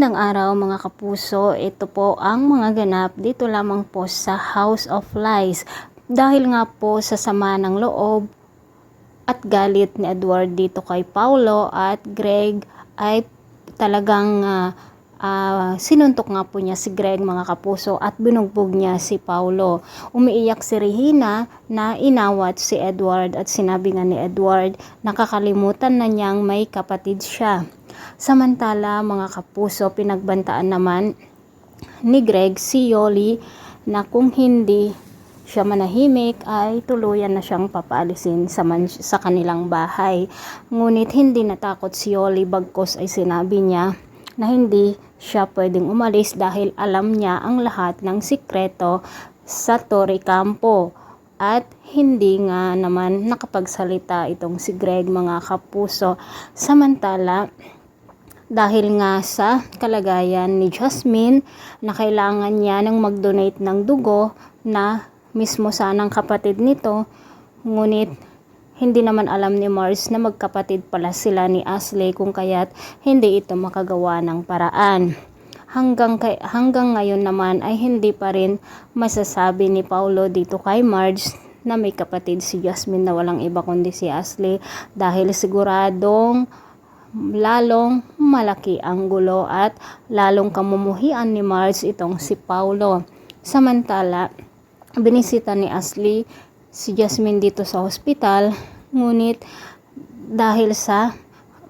Magandang araw mga kapuso, ito po ang mga ganap dito lamang po sa House of Lies. Dahil nga po sa sama ng loob at galit ni Edward dito kay Paulo at Greg ay talagang sinuntok nga po niya si Greg mga kapuso at binugbog niya si Paulo. Umiiyak si Regina na inawat si Edward at sinabi nga ni Edward nakakalimutan na niyang may kapatid siya. Samantala mga kapuso, pinagbantaan naman ni Greg si Yoli na kung hindi siya manahimik ay tuluyan na siyang papaalisin sa kanilang bahay. Ngunit hindi natakot si Yoli, bagkus ay sinabi niya na hindi siya pwedeng umalis dahil alam niya ang lahat ng sikreto sa Torre Campo. At hindi nga naman nakapagsalita itong si Greg mga kapuso. Samantala, dahil nga sa kalagayan ni Jasmine na kailangan niya ng mag-donate ng dugo na mismo sanang kapatid nito, ngunit hindi naman alam ni Mars na magkapatid pala sila ni Ashley kung kaya't hindi ito makagawa ng paraan. Hanggang ngayon naman ay hindi pa rin masasabi ni Paulo dito kay Marge na may kapatid si Jasmine na walang iba kundi si Ashley, dahil siguradong lalong malaki ang gulo at lalong kamumuhian ni Marge itong si Paulo. Samantala, binisita ni Ashley si Jasmine dito sa hospital, ngunit dahil sa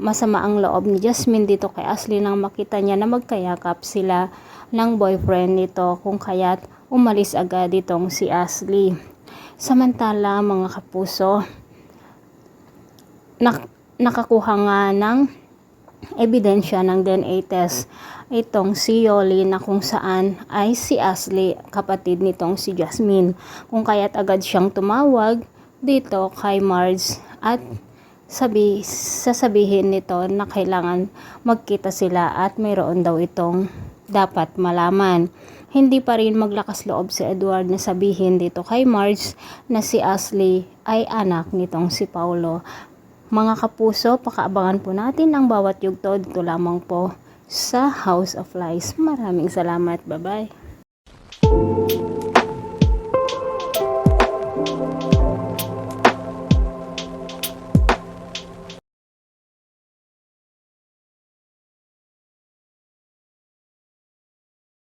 masama ang loob ni Jasmine dito kay Ashley nang makita niya na magkayakap sila ng boyfriend nito, kung kaya't umalis agad itong si Ashley. Samantala mga kapuso, nakakuha nga ng ebidensya ng DNA test itong si Yoli na kung saan ay si Ashley kapatid nitong si Jasmine, kung kaya't agad siyang tumawag dito kay Marge at sasabihin nito na kailangan magkita sila at mayroon daw itong dapat malaman. Hindi pa rin maglakas loob si Edward na sabihin dito kay Marge na si Ashley ay anak nitong si Paulo. Mga kapuso, pakaabangan po natin ang bawat yugto dito lamang po sa House of Lies. Maraming salamat. Bye-bye.